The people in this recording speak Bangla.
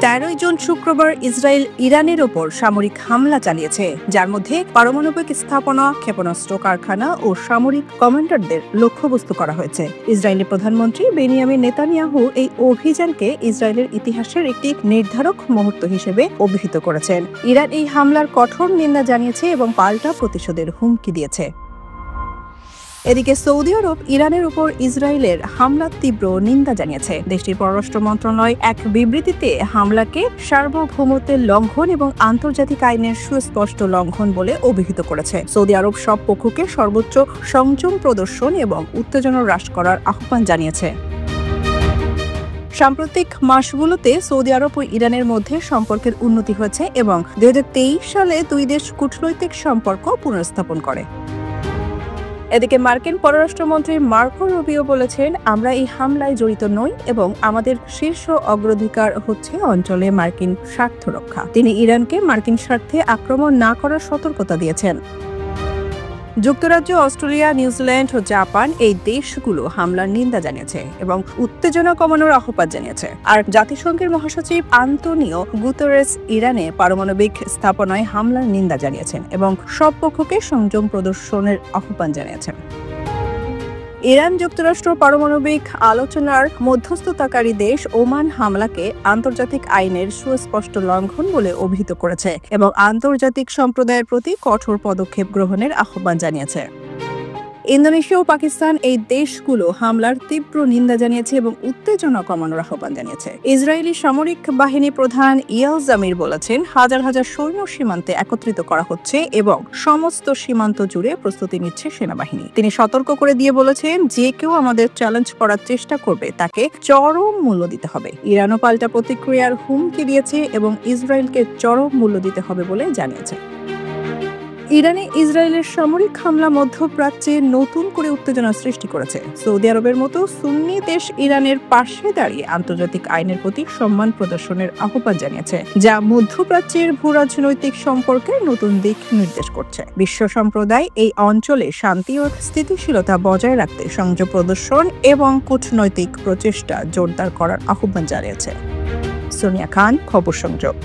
তেরোই জুন শুক্রবার ইসরায়েল ইরানের ওপর সামরিক হামলা চালিয়েছে, যার মধ্যে পারমাণবিক স্থাপনা, ক্ষেপণাস্ত্র কারখানা ও সামরিক কমান্ডারদের লক্ষ্যবস্তু করা হয়েছে। ইসরায়েলের প্রধানমন্ত্রী বেনিয়ামিন নেতানিয়াহু এই অভিযানকে ইসরায়েলের ইতিহাসের একটি নির্ধারক মুহূর্ত হিসেবে অভিহিত করেছেন। ইরান এই হামলার কঠোর নিন্দা জানিয়েছে এবং পাল্টা প্রতিশোধের হুমকি দিয়েছে। এদিকে সৌদি আরব ইরানের উপর ইসরায়েলের হামলার তীব্র নিন্দা জানিয়েছে। দেশটির পররাষ্ট্র মন্ত্রণালয় এক বিবৃতিতে হামলাকে সার্বভৌমত্বের লঙ্ঘন এবং আন্তর্জাতিক আইনের সুস্পষ্ট লঙ্ঘন বলে অভিহিত করেছে। সৌদি আরব সব পক্ষকে সর্বোচ্চ সংযম প্রদর্শন এবং উত্তেজনা হ্রাস করার আহ্বান জানিয়েছে। সাম্প্রতিক মাসগুলোতে সৌদি আরব ও ইরানের মধ্যে সম্পর্কের উন্নতি হয়েছে এবং 2023 সালে দুই দেশ কূটনৈতিক সম্পর্ক পুনর্স্থাপন করে। এদিকে মার্কিন পররাষ্ট্রমন্ত্রী মার্কো রুবিও বলেছেন, আমরা এই হামলায় জড়িত নই এবং আমাদের শীর্ষ অগ্রাধিকার হচ্ছে অঞ্চলে মার্কিন স্বার্থ রক্ষা। তিনি ইরানকে মার্কিন স্বার্থে আক্রমণ না করার সতর্কতা দিয়েছেন। যুক্তরাজ্য, অস্ট্রেলিয়া, নিউজিল্যান্ড ও জাপান এই দেশগুলো হামলার নিন্দা জানিয়েছে এবং উত্তেজনা কমানোর আহ্বান জানিয়েছে। আর জাতিসংঘের মহাসচিব আন্তোনিও গুতেরেস ইরানে পারমাণবিক স্থাপনায় হামলার নিন্দা জানিয়েছেন এবং সব পক্ষকে সংযম প্রদর্শনের আহ্বান জানিয়েছেন। ইরান যুক্তরাষ্ট্র পারমাণবিক আলোচনার মধ্যস্থতাকারী দেশ ওমান হামলাকে আন্তর্জাতিক আইনের সুস্পষ্ট লঙ্ঘন বলে অভিহিত করেছে এবং আন্তর্জাতিক সম্প্রদায়ের প্রতি কঠোর পদক্ষেপ গ্রহণের আহ্বান জানিয়েছে। ইন্দোনেশিয়া ও পাকিস্তান এই দেশগুলো হামলার তীব্র নিন্দা জানিয়েছে এবং উত্তেজনা কমানোর আহ্বান জানিয়েছে। ইসরায়েলি সামরিক বাহিনী প্রধান ইয়াল জামির বলেছেন, হাজার হাজার সৈন্য সীমান্তে একত্রিত করা হচ্ছে এবং সমস্ত সীমান্ত জুড়ে প্রস্তুতি নিচ্ছে সেনাবাহিনী। তিনি সতর্ক করে দিয়ে বলেছেন, যে কেউ আমাদের চ্যালেঞ্জ করার চেষ্টা করবে তাকে চরম মূল্য দিতে হবে। ইরানও পাল্টা প্রতিক্রিয়ার হুমকি দিয়েছে এবং ইসরায়েলকে চরম মূল্য দিতে হবে বলে জানিয়েছে। ইরানে ইসরায়েলের সামরিক হামলা মধ্যপ্রাচ্যে নতুন করে উত্তেজনা সৃষ্টি করেছে। সৌদি আরবের মতো সুন্নি দেশ ইরানের পাশে দাঁড়িয়ে আন্তর্জাতিক আইনের প্রতি সম্মান প্রদর্শনের আহ্বান জানিয়েছে, যা মধ্যপ্রাচ্যের ভূরাজনৈতিক সম্পর্কের নতুন দিক নির্দেশ করছে। বিশ্ব সম্প্রদায় এই অঞ্চলে শান্তি ও স্থিতিশীলতা বজায় রাখতে সংযম প্রদর্শন এবং কূটনৈতিক প্রচেষ্টা জোরদার করার আহ্বান জানিয়েছে। সোনিয়া খান, খবর সংযোগ।